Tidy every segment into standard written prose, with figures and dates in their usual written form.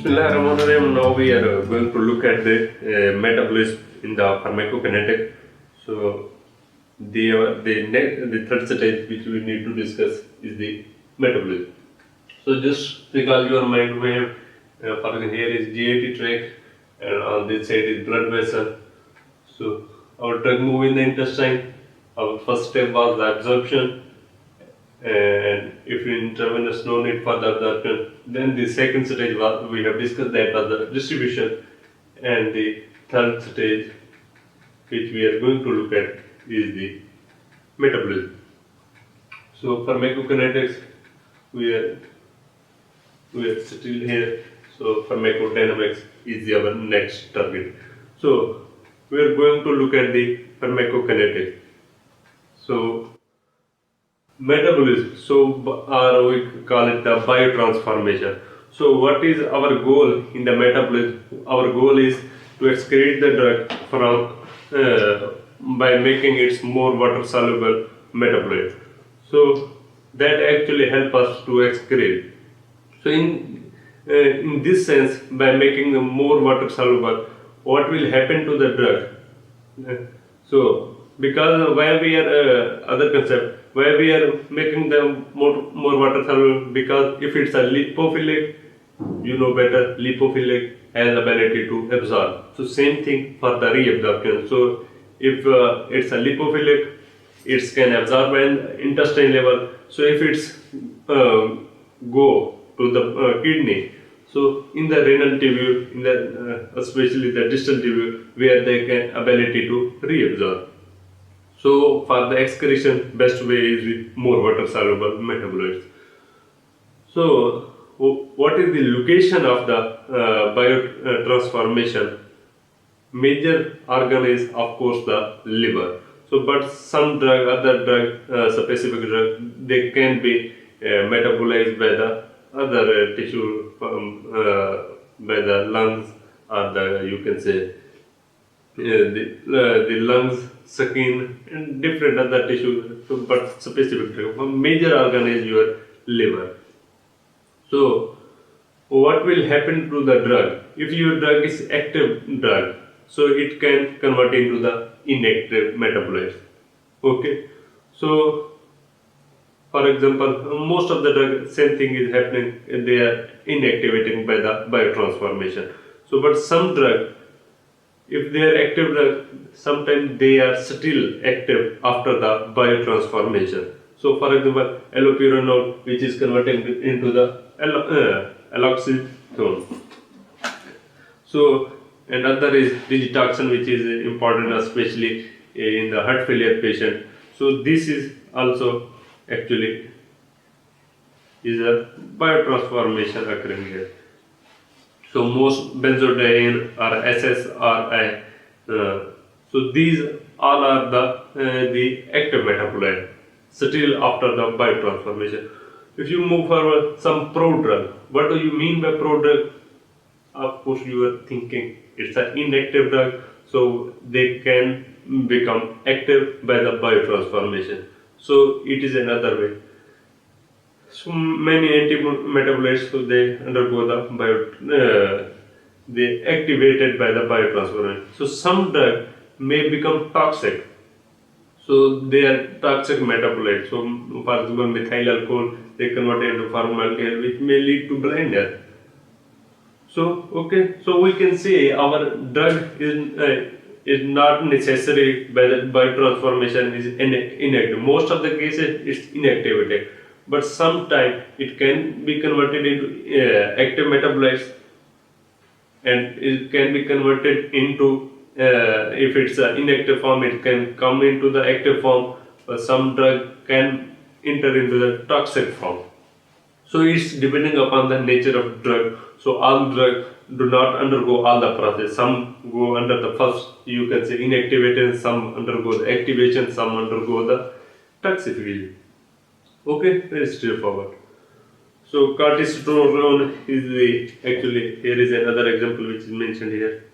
Bismillahirrahmanirrahim. Now we are going to look at the metabolism in the pharmacokinetics. So the third stage which we need to discuss is the metabolism. So just recall your mind. We have for here is GAT tract, and on this side is blood vessel. So our drug move in the intestine. Our first step was the absorption, and if intravenous no need for the absorption, then the second stage was we have discussed, that was the distribution, and the third stage which we are going to look at is the metabolism. So pharmacokinetics, we are still here. So pharmacodynamics is our next target. So we are going to look at the pharmacokinetics. So metabolism, or we call it the biotransformation. So what is our goal in the metabolism? Our goal is to excrete the drug from by making it more water soluble metabolite. So that actually help us to excrete. So in this sense, by making them more water soluble, what will happen to the drug? So because why we are other concept, why we are making them more water soluble, because if it's a lipophilic, you know better, lipophilic has ability to absorb. So same thing for the reabsorption. So if it's a lipophilic, it can absorb at intestine level. So if it's go to the kidney, so in the renal tubule, in the especially the distal tubule, where they can ability to reabsorb. So for the excretion, best way is with more water soluble metabolites. So what is the location of the biotransformation? Major organ is of course the liver. So but some drug, other drug, specific drug, they can be metabolized by the other tissue, by the lungs, or the, you can say, the lungs, skin, and different other tissues. So but specific drug, major organ is your liver. So what will happen to the drug? If your drug is active drug, so it can convert into the inactive metabolites. Okay. So for example, most of the drug, same thing is happening, they are inactivating by the biotransformation. So but some drug, if they are active drug, sometimes they are still active after the biotransformation. So for example, allopurinol, which is converted into the alloxytone. So another is digitoxin, which is important especially in the heart failure patient. So this is also actually is a biotransformation occurring here. So most benzodiazepine or SSRI, so these all are the active metabolite still after the biotransformation. If you move forward, some prodrug. What do you mean by prodrug? Of course, you are thinking it's an inactive drug, so they can become active by the biotransformation. So it is another way. So many anti-metabolites, so they undergo the they activated by the biotransformation. So some drug may become toxic. So they are toxic metabolites. So for example, methyl alcohol, they convert into formaldehyde, which may lead to blindness. So okay, so we can say our drug is not necessary by the biotransformation is inactive. Most of the cases it's inactivated, but sometimes it can be converted into active metabolites, and it can be converted into if it's an inactive form, it can come into the active form. But some drug can enter into the toxic form. So it's depending upon the nature of drug. So all drugs do not undergo all the process. Some go under the first, you can say, inactivation, some undergo the activation, some undergo the toxification. Okay, very straightforward. So cortisone is actually, here is another example which is mentioned here.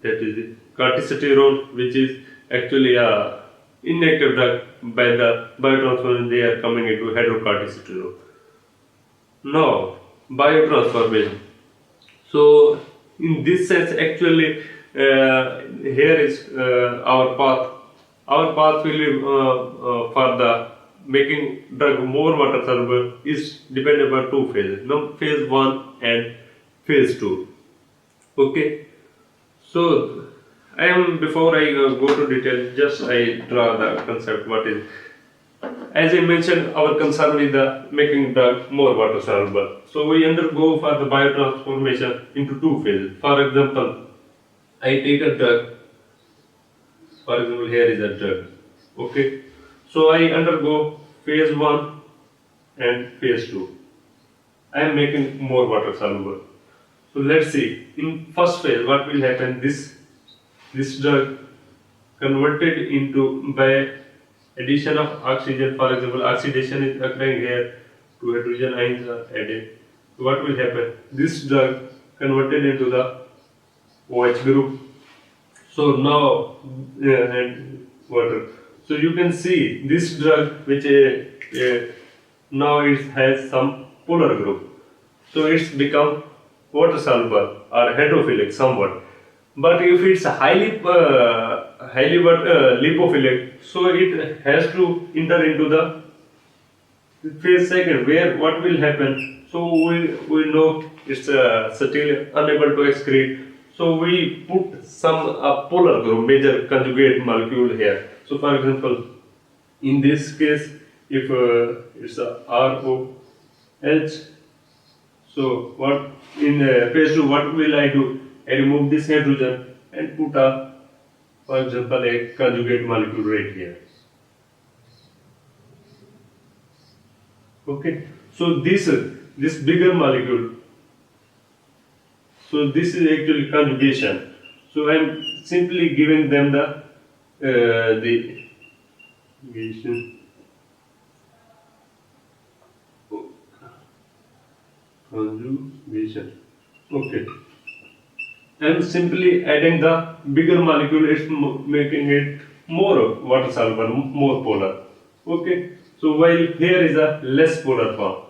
That is the corticosterone, which is actually a inactive drug. By the biotransformation, they are coming into hydrocorticosterone. Now, biotransformation. So in this sense, actually, here is our path. Our path will be for the making drug more water soluble is dependent upon two phases. Now, phase 1 and phase 2. Okay. So I am before I go to detail, just I draw the concept. What is, as I mentioned, our concern with the making drug more water soluble. So we undergo for the biotransformation into two phases. For example, I take a drug. For example, here is a drug. Okay. So I undergo phase 1 and phase 2. I am making more water soluble. So let's see. In first phase, what will happen? This drug converted into by addition of oxygen. For example, oxidation is occurring here. Two hydrogen ions are added. So what will happen? This drug converted into the OH group. So now and water. So you can see this drug, which now it has some polar group. So it's become water soluble or hydrophilic somewhat. But if it's highly lipophilic, so it has to enter into the phase second, where what will happen? So we know it's still unable to excrete. So we put some polar group, major conjugate molecule here. So for example, in this case, if it's a ROH, so what in phase 2, what will I do? I remove this hydrogen and put a, for example, a conjugate molecule right here. Okay, so this bigger molecule, so this is actually conjugation. So I am simply giving them the conjugation. Okay. I am simply adding the bigger molecule, it's making it more water soluble, more polar. Okay. So while here is a less polar form.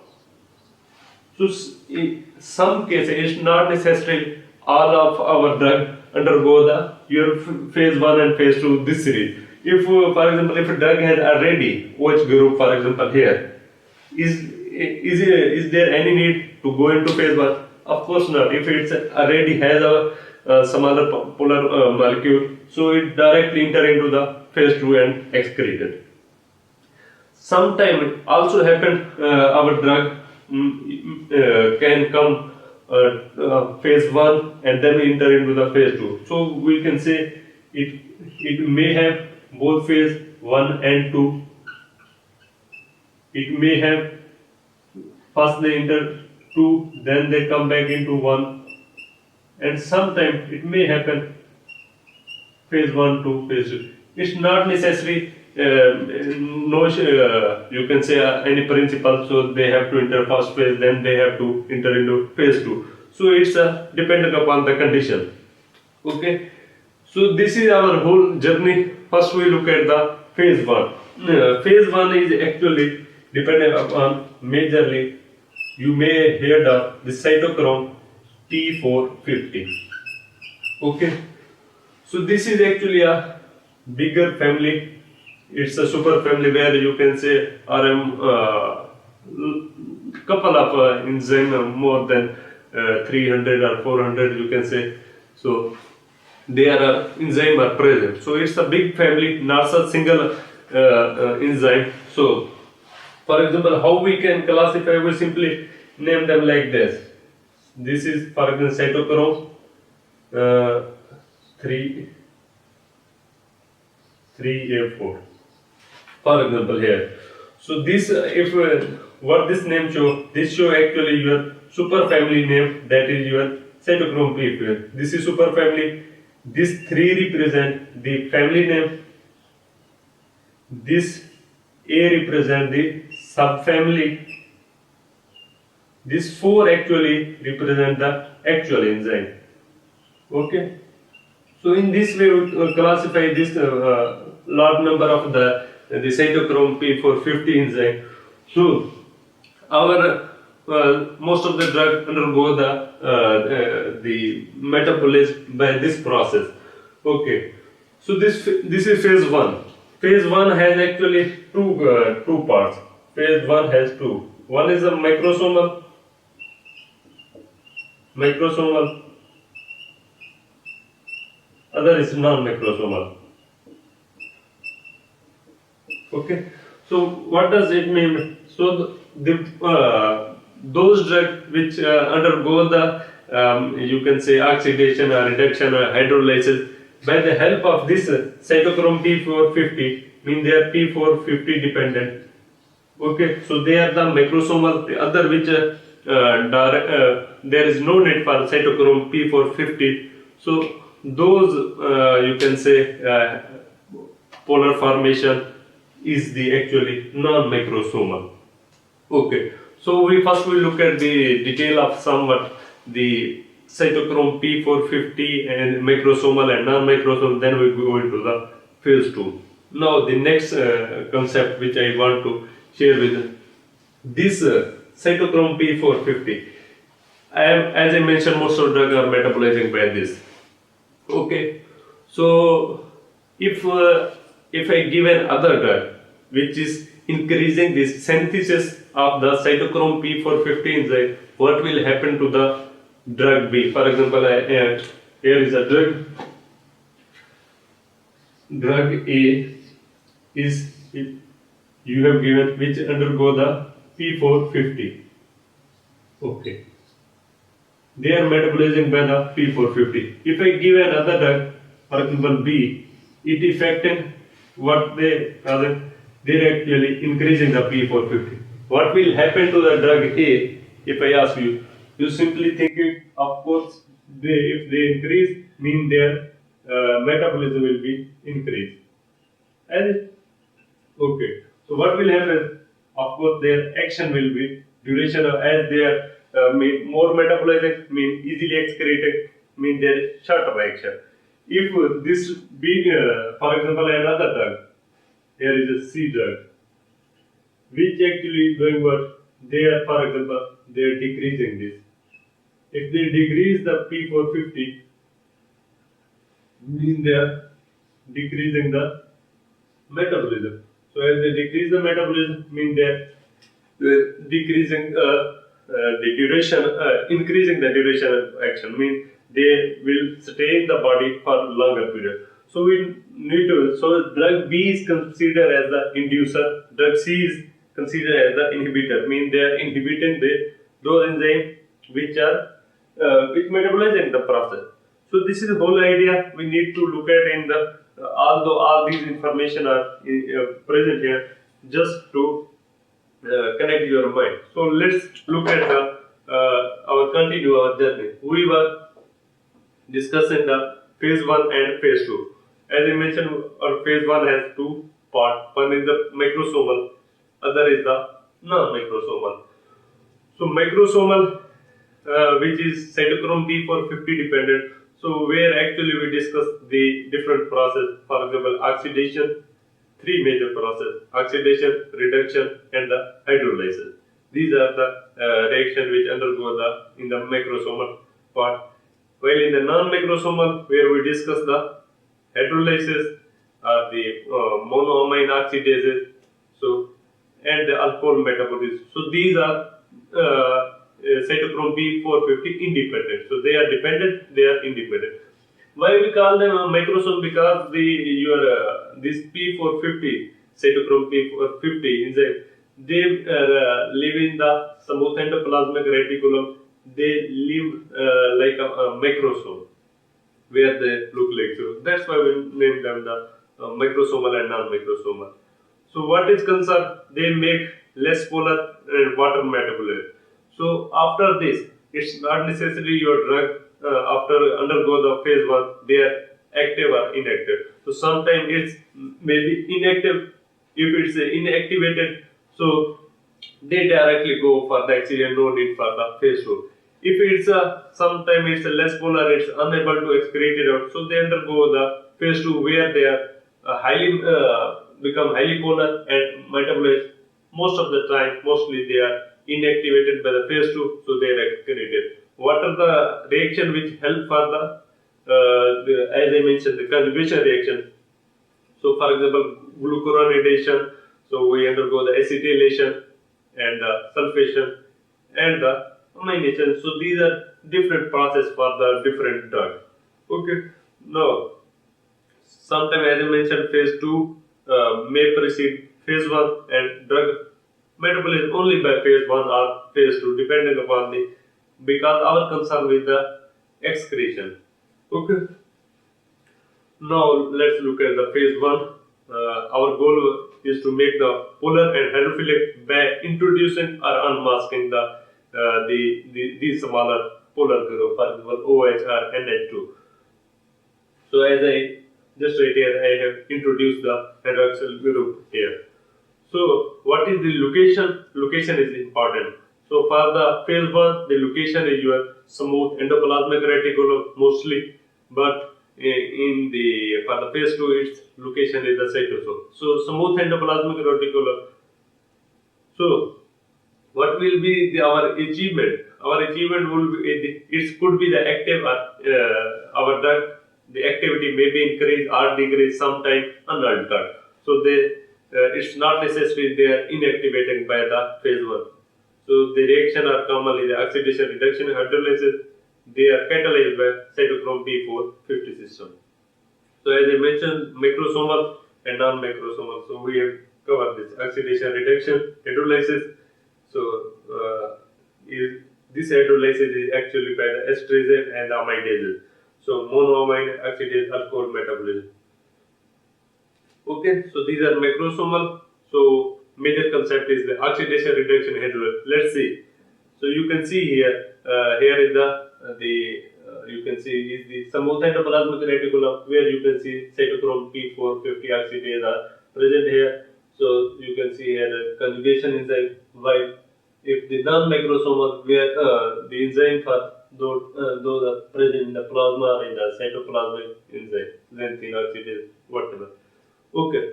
So in some cases, it's not necessarily all of our drug undergo the your phase 1 and phase 2 this series. If for example, if a drug has already OH group, for example here, is there any need to go into phase 1? Of course not. If it already has a some other polar molecule, so it directly enter into the phase 2 and excreted. Sometime also happen our drug can come phase 1 and then enter into the phase 2. So we can say it may have both phase 1 and 2. It may have first they enter 2, then they come back into 1, and sometimes it may happen phase 1 to phase 2. It's not necessary. No, you can say any principle. So they have to enter first phase, then they have to enter into phase 2. So it's dependent upon the condition. Okay. So this is our whole journey. First we look at the phase 1. Phase 1 is actually dependent upon majorly. You may hear the cytochrome T450. Okay. So this is actually a bigger family. It's a super family where you can say RM couple of enzyme more than 300 or 400 you can say. So their enzyme are present. So it's a big family, not a single enzyme. So for example, how we can classify? We simply name them like this. This is for example cytochrome 3A4. For example here. So this if what this name show? This show actually your super family name, that is your cytochrome P4. This is super family. This 3 represent the family name. This A represent the subfamily. This 4 actually represent the actual enzyme. Okay. So in this way we classify this large number of the cytochrome P450 enzyme. So our most of the drug undergo the metabolism by this process. Okay, so this is phase one. Phase one has actually two parts. Phase one has two. One is a microsomal, other is non-microsomal. Okay, so what does it mean? So those drugs which undergo the you can say oxidation or reduction or hydrolysis by the help of this cytochrome P450, mean they are P450 dependent. Okay, so they are the microsomal. The other which there is no need for cytochrome P450. So those you can say polar formation is the actually non-microsomal. Okay, so we first will look at the detail of somewhat the cytochrome P450 and microsomal and non-microsomal. Then we go into the phase two. Now the next concept which I want to share with this cytochrome P450. As I mentioned, most of drugs are metabolizing by this. Okay, so if I give an other drug which is increasing this synthesis of the cytochrome P450 enzyme, what will happen to the drug B? For example, here is a drug. Drug A is you have given which undergo the P450. Okay, they are metabolizing by the P450. If I give another drug, for example B, it affecting what they are, they're actually increasing the P450. What will happen to the drug A? If I ask you, you simply think it, of course, if they increase, mean their metabolism will be increased. And okay, so what will happen? Of course, their action will be duration of as they are more metabolized, mean easily excreted, mean their shorter action. If this be, for example, another drug, here is a C drug, which actually is doing what? They are, for example, they are decreasing this. If they decrease the P450, mean they are decreasing the metabolism. So as they decrease the metabolism, mean they are decreasing the duration, increasing the duration of action, mean they will stay in the body for longer period. So we need to, so drug B is considered as the inducer, drug C is considered as the inhibitor, mean they are inhibiting those enzymes which are which metabolize in the process. So this is the whole idea we need to look at in the although all these information are present here just to connect your mind. So let's look at our continue our journey. We were discussing the phase 1 and phase 2. As I mentioned, our phase 1 has two parts. One is the microsomal, other is the non-microsomal. So microsomal, which is cytochrome P450 dependent. So where actually we discuss the different process. For example, oxidation, three major process: oxidation, reduction, and the hydrolysis. These are the reaction which undergo in the microsomal part. While in the non-microsomal, where we discuss the hydrolysis, the monoamine oxidases, so and the alcohol metabolism. So these are cytochrome P450 independent. So they are dependent, they are independent. Why we call them a microsome? Because this P450 cytochrome P450 enzyme, they live in the smooth endoplasmic reticulum. They live like a microsome where they look like so. That's why we name them the microsomal and non-microsomal. So what is concerned, they make less polar and water metabolism. So after this, it's not necessarily your drug after undergo the phase 1, they are active or inactive. So sometimes it's maybe inactive. If it's inactivated, so they directly go for the accident, no need for the phase 2. If it's sometimes it's less polar, it's unable to excrete it out, so they undergo the phase 2 where they are highly become highly polar and metabolize. Most of the time, mostly they are inactivated by the phase 2, so they are activated. What are the reaction which help for as I mentioned, the conjugation reaction? So, for example, glucuronidation, so we undergo the acetylation and sulfation and the amination. So, these are different process for the different drug. Okay, now, sometime as I mentioned, phase 2 may precede phase 1 and drug metabolism only by phase 1 or phase 2 depending upon the, because our concern with the excretion. Okay. Now let's look at the phase 1. Our goal is to make the polar and hydrophilic by introducing or unmasking the smaller polar group, for example OH or NH2. So as I just right here, I have introduced the hydroxyl group here. So what is the location? Location is important. So for the phase 1, the location is your smooth endoplasmic reticulum mostly, but in the for the phase 2, its location is the cytosol. So smooth endoplasmic reticulum. So what will be our achievement? Our achievement will be it could be the active our drug. The activity may be increased or decreased sometime unaltered. So it's not necessary they are inactivated by the phase 1. So the reaction are commonly the oxidation, reduction, hydrolysis. They are catalyzed by cytochrome P450 system. So as I mentioned, macrosomal and non-macrosomal. So we have covered this oxidation, reduction, hydrolysis. So this hydrolysis is actually by the esterase and amidase. So monoamine oxidase alcohol metabolism. Okay, so these are macrosomal. So major concept is the oxidation, reduction, hydrolysis. Let's see. So you can see here, here is the you can see is the smooth endoplasmic reticulum where you can see cytochrome P450 oxidase are present here. So you can see here the conjugation enzyme. While if the non-macrosomal where the enzyme for those are present in the plasma or in the cytoplasmic enzyme, xanthine oxidase, whatever. Okay.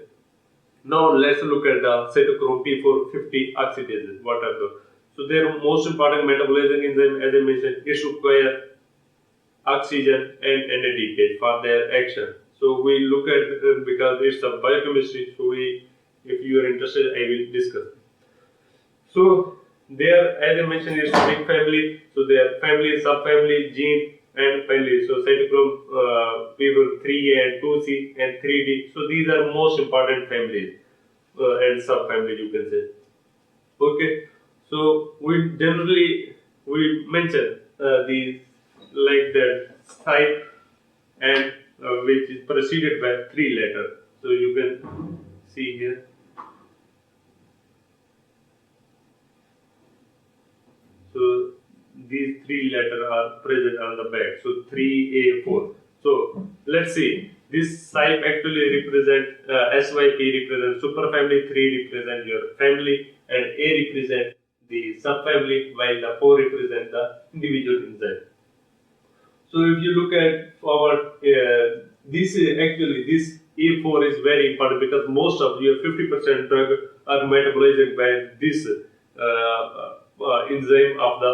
Now let's look at the cytochrome P450 oxidases. What are those? So their most important metabolizing enzyme, as I mentioned, is require oxygen and NADH for their action. So we look at because it's a biochemistry. So if you are interested, I will discuss. So there, as I mentioned, it's a big family. So their family, subfamily, gene, and family. So cytochrome people 3A and 2C and 3D. So these are most important families and subfamily you can say. Okay. So we generally we mention these like that type and which is preceded by 3 letters. So you can see here. So these 3 letters are present on the back. So 3A4. So let's see. This type actually represent SYP represent superfamily, 3 represent your family, and A represent the subfamily, while the 4 represent the individual enzyme. So if you look at our this this A4 is very important because most of your 50% drug are metabolized by this enzyme of the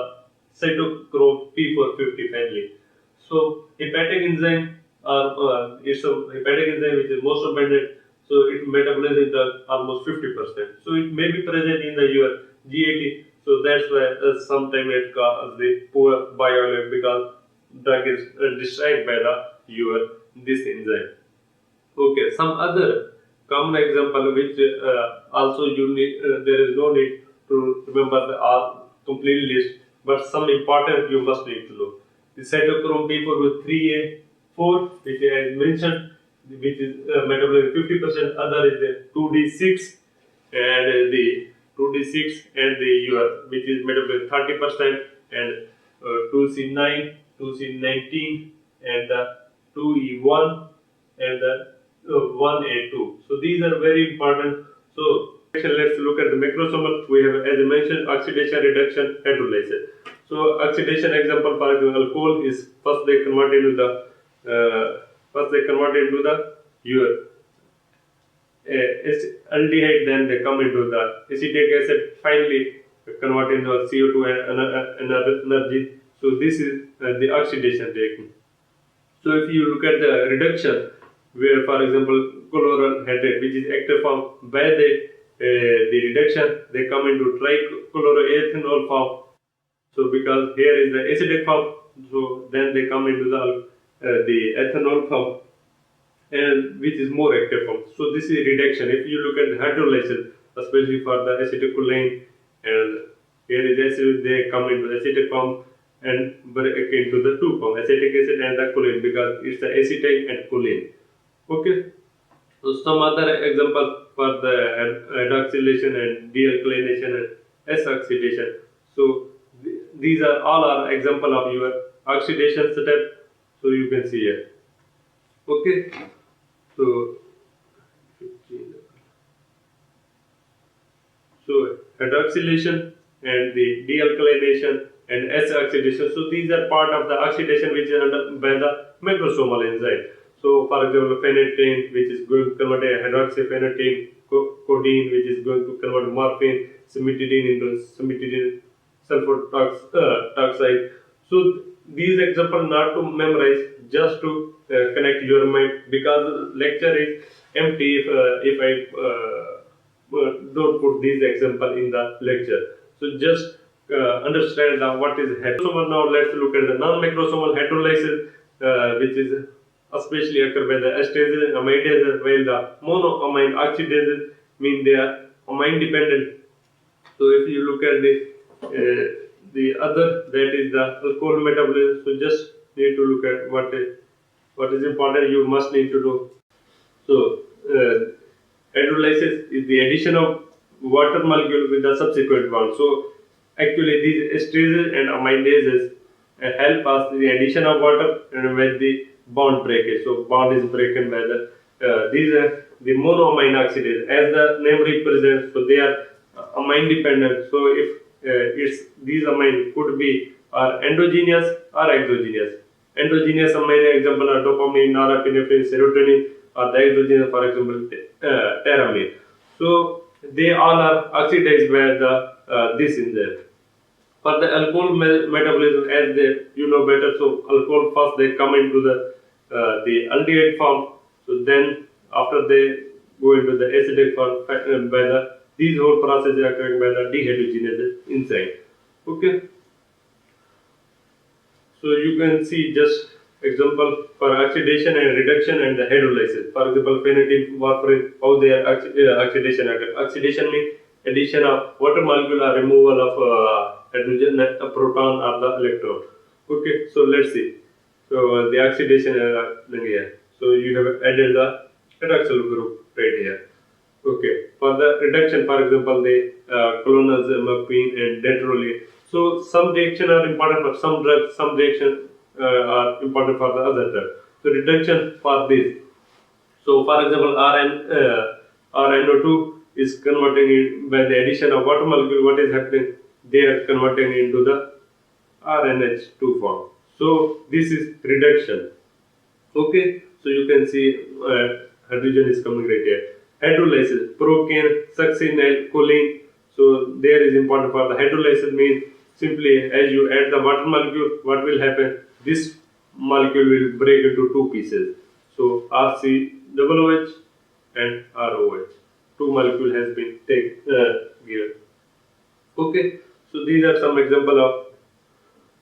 cytochrome P450 family. So hepatic enzyme it's a hepatic enzyme which is most abundant. So it metabolizes the almost 50%. So it may be present in the your GAT. So that's why sometimes it causes the poor bioavailability because drug is destroyed by the your this enzyme. Okay, some other common example which also you need there is no need to remember the complete list, but some important you must need to know. The cytochrome P4 with 3A4, which I mentioned, which is metabolized 50%. Other is the 2D6 and the 2D6 and the your which is metabolized 30% and 2C9, 2C19 and the 2E1 and the 1A2. So these are very important. So let's look at the macrosomal. We have, as I mentioned, oxidation, reduction, hydrolysis. So oxidation example for example, alcohol is first they convert into the your aldehyde, then they come into the acetic acid. Finally, convert into CO2 and energy. So this is the oxidation technique. So if you look at the reduction, where for example chlorohydrate, which is active form, where the reduction they come into trichloroethanol form. So because here is the acidic form, so then they come into the ethanol form, and which is more active form. So this is reduction. If you look at the hydrolysis, especially for the acetylcholine, and here is acid, they come into acidic form and break into the two form, acetic acid and the choline, because it's the acetate and choline. Okay. So some other example for the hydroxylation and dealkylation and S-oxidation. So these are all are example of your oxidation step. So you can see here. Okay. So 15. So hydroxylation and the dealkylation and S-oxidation. So these are part of the oxidation which is under by the macrosomal enzyme. So for example, phenytoin, which is going to convert a hydroxyphenytoin, codeine, which is going to convert morphine, cimetidine into cimetidine sulfur toxide. So these examples not to memorize, just to connect your mind, because lecture is empty if I don't put these example in the lecture. So just understand what is heterosomal. Now let's look at the non-macrosomal hydrolysis, which is especially occur by the estases and amidases, while the monoamine oxidases mean they are amine dependent. So if you look at the other, that is the alcohol metabolism. So just need to look at what is important. You must need to do. So hydrolysis is the addition of water molecule with the subsequent bond. So actually these esterases and amidases help us the addition of water and with the bond breakage. So bond is broken by these are the monoamine oxidase, as the name represents. So they are amine dependent. So if it's these amine could be endogenous or exogenous. Endogenous amine example are dopamine, norepinephrine, serotonin, or the exogenous, for example, tyramine. So they all are oxidized by the this in there. For the alcohol metabolism, as they you know better, so alcohol first they come into the aldehyde form. So then after they go into the acidic form by the these whole process are occurring by the dehydrogenase enzyme. Okay. So you can see just example for oxidation and reduction and the hydrolysis. For example, phenytoin, warfarin, how they are oxidation occur. Oxidation means addition of water molecule or removal of hydrogen, a proton or the electron. Okay, so let's see. So the oxidation here. So you have added the hydroxyl group right here. Okay, for the reduction, for example, the clonazepam and dantrolene. So some reaction are important for some drugs, some reaction are important for the other drug. So reduction for this. So for example, RNO2 is converting it by the addition of water molecule. What is happening? They are converting into the RNH2 form. So this is reduction. Okay, so you can see hydrogen is coming right here. Hydrolysis, procane, succinyl, choline. So there is important for the hydrolysis means simply as you add the water molecule, what will happen? This molecule will break into two pieces. So RCOOH and ROH. Two molecule has been given. Okay, so these are some example of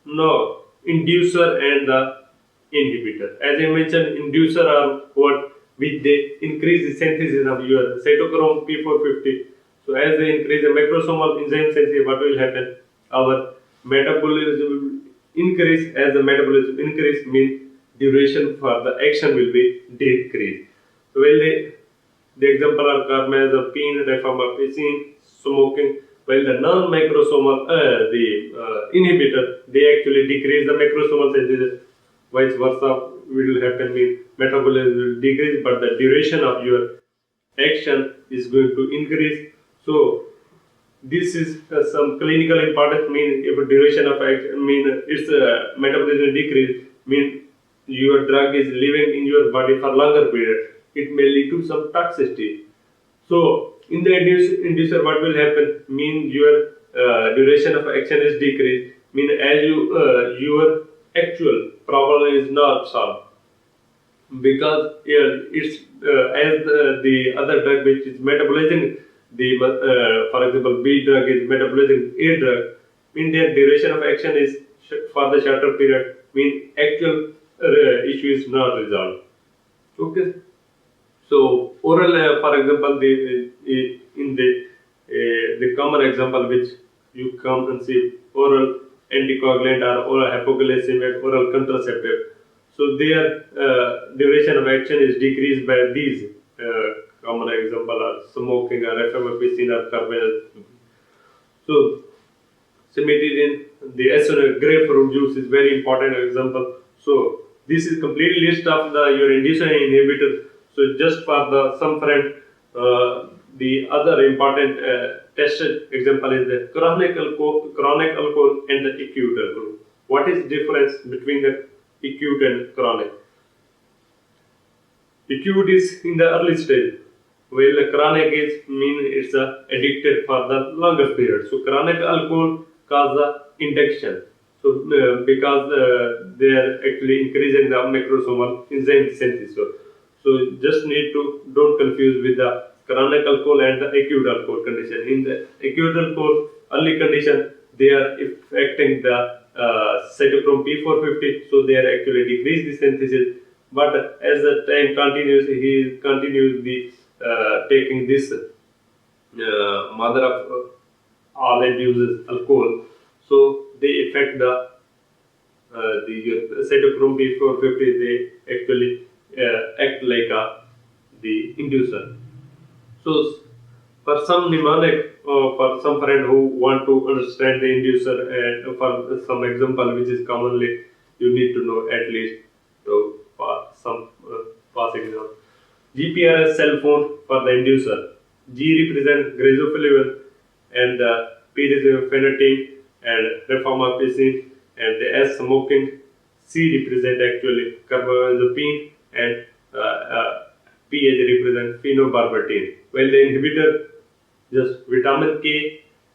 now inducer and the inhibitor. As I mentioned, inducer are what which they increase the synthesis of your cytochrome P450. So as they increase the macrosomal enzyme synthesis, what will happen? Our metabolism will increase. As the metabolism increase, means duration for the action will be decreased. So while the example are carbamazepine, rifampicin, smoking. While the non-macrosomal, the inhibitor, they actually decrease the macrosomal synthesis. Vice versa will happen, means metabolism will decrease, but the duration of your action is going to increase. So this is some clinical important, mean if a duration of action mean its metabolism decrease, mean your drug is living in your body for longer period. It may lead to some toxicity. So in the inducer, what will happen? Mean your duration of action is decreased, mean as your actual problem is not solved, because it's as the other drug which is metabolizing the for example B drug is metabolizing A drug, mean their duration of action is for the shorter period, mean actual issue is not resolved. Okay, so oral for example in the common example which you come and see oral anticoagulant or oral hypoglycemic oral contraceptive, so their duration of action is decreased by these common example are smoking or FMFPC or carbon. So cimetidine, the SN grapefruit juice is very important example. So this is complete list of the your inducer inhibitor. So just for the some friend, the other important tested example is the chronic alcohol and the acute alcohol. What is difference between the acute and chronic? Acute is in the early stage, while the chronic is mean it's addicted for the longer period. So chronic alcohol cause the induction. So because they are actually increasing the macrosomal enzyme synthesis. So just need to don't confuse with the chronic alcohol and the acute alcohol condition. In the acute alcohol early condition, they are affecting the cytochrome P450, so they are actually decrease the synthesis. But as the time continues, he continues the taking this mother of all end uses alcohol, so they affect the cytochrome P450. They actually act like the inducer. So for some mnemonic, for some friend who want to understand the inducer, and for some example which is commonly you need to know at least. So for some passing example, GPRS cell phone for the inducer. G represent grazophilin and P represent phenotine and reformapicin, and the S smoking. C represent actually carbamazepine, and PH represent phenobarbital. While the inhibitor, just vitamin K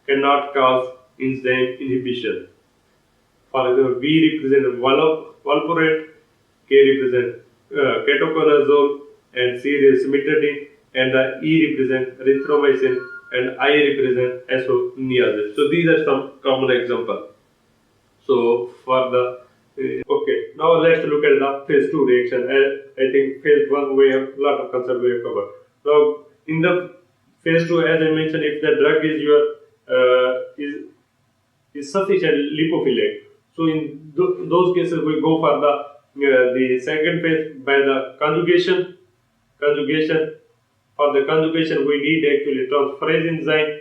cannot cause enzyme inhibition. For example, V represent valproate, K represent ketoconazole, and C is cimetidine, and the E represent erythromycin, and I represent isoniazid. So these are some common examples. So for the okay, now let's look at the phase 2 reaction. I think phase 1 we have a lot of concepts we have covered. Now in the phase 2, as I mentioned, if the drug is your is sufficient lipophilic, so in those cases we go for the second phase by the conjugation. Conjugation, for the conjugation we need actually transferase enzyme.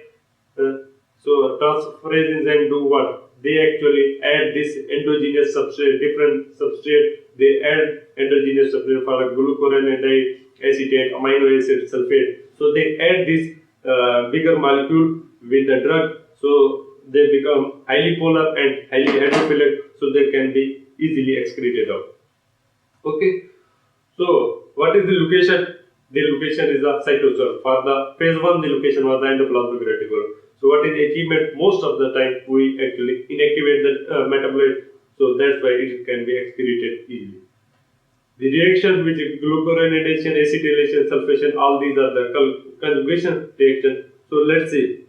So transferase enzyme do what? They actually add this endogenous substrate, different substrate. They add endogenous substrate for glucuronidase, acetate, amino acid, sulfate. So they add this bigger molecule with the drug. So they become highly polar and highly hydrophilic. So they can be easily excreted out. Okay. So what is the location? The location is the cytosol. For the phase 1, the location was the endoplasmic reticulum. So what is the achievement? Most of the time we actually inactivate the metabolite, so that's why it can be excreted easily. The reaction which is glucuronidation, acetylation, sulfation, all these are the conjugation reaction. So let's see.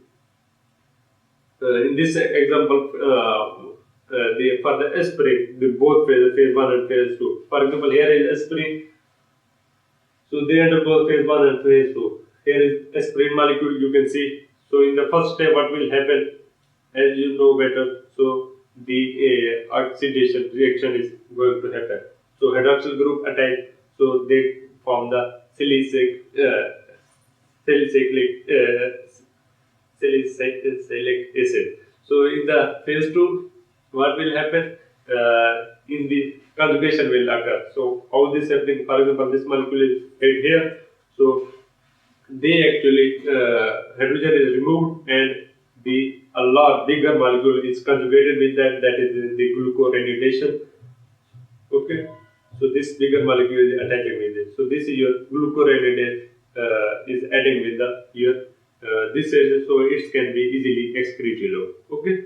In this example, for the aspirin, the both phase 1 and phase 2. For example, here is aspirin. So they enter both phase 1 and phase 2. Here is aspirin molecule, you can see. So in the first step, what will happen, as you know better, so the oxidation reaction is going to happen. So hydroxyl group attach, so they form the salicylic acid. So in the phase 2, what will happen? In the conjugation will occur. So how this happening? For example, this molecule is right here. So they actually hydrogen is removed and a lot bigger molecule is conjugated with that. That is the glucuronidation. Okay. So this bigger molecule is attaching with it. So this is your glucuronidase is adding with your this is so it can be easily excreted out. Okay,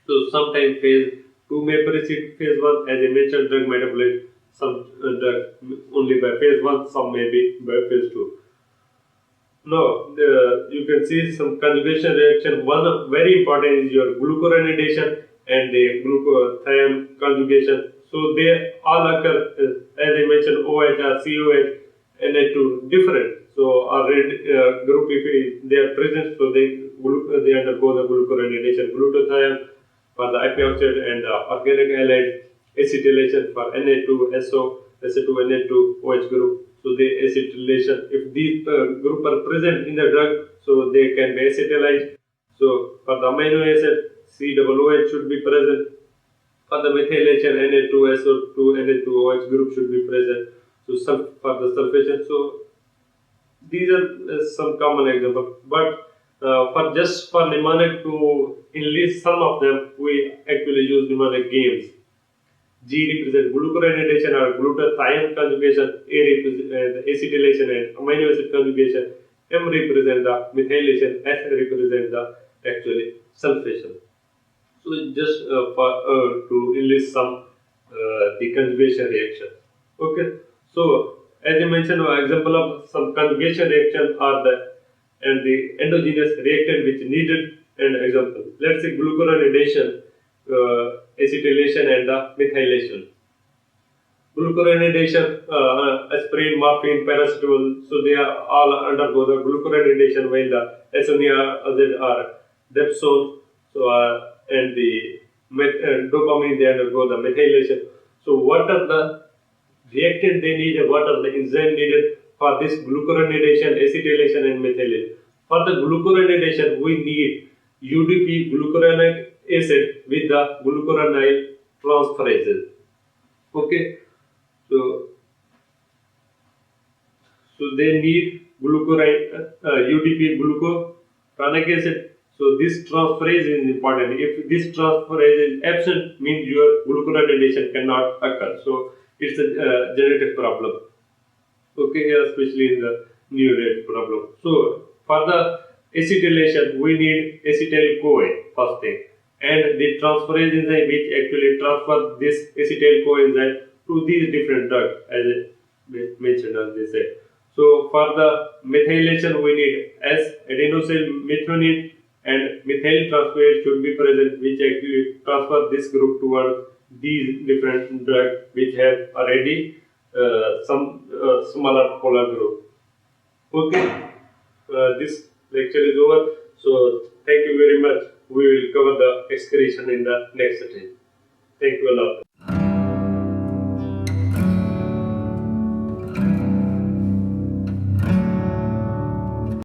so sometimes phase 2 may precede phase 1, as I mentioned, drug metabolism. Some drug only by phase 1, some may be by phase 2. No, you can see some conjugation reaction. One very important is your glucuronidation and the glutathione conjugation. So they all occur, as I mentioned, OH or COH, Na2 different. So our red group, if they are present, so they undergo the glucuronidation. Glutathione for the epioxide and organic halide, acetylation for Na2SO, SO2Na2 OH group. So the acetylation, if these group are present in the drug, so they can be acetylized. So for the amino acid, COOH should be present. For the methylation, Na2SO2 Na2OH group should be present. So for the sulfation, so these are some common examples. But for just for mnemonic to enlist some of them, we actually use mnemonic games. G represent glucuronidation or glutathione conjugation, A represent the acetylation and amino acid conjugation, M represent the methylation, S represent the actually sulfation. So just to enlist some the conjugation reaction. Okay, so as I mentioned, an example of some conjugation reaction are the endogenous reactant which needed an example. Let's say glucuronidation, acetylation and the methylation. Glucuronidation, aspirin, morphine, paracetamol, so they are all undergo the glucuronidation while the SNR are depsone, so and the dopamine they undergo the methylation. So what are the reactant they need and what are the enzyme needed for this glucuronidation, acetylation and methylation? For the glucuronidation, we need UDP glucuronic acid with the glucuronyl transferases. Okay, so they need UDP glucuronic acid. So this transferase is important. If this transferase is absent, means your glucuronidation cannot occur. So it's a genetic problem. Okay, especially in the neurate problem. So for the acetylation, we need acetyl CoA first thing, and the transferase enzyme which actually transfer this acetyl CoA enzyme to these different drugs, as I mentioned as they said. So for the methylation, we need S-adenosyl methionine and methyl transferase should be present, which actually transfer this group towards these different drugs which have already some smaller polar group. Okay, this lecture is over. So thank you very much. We will cover the excretion in the next session. Thank you a lot.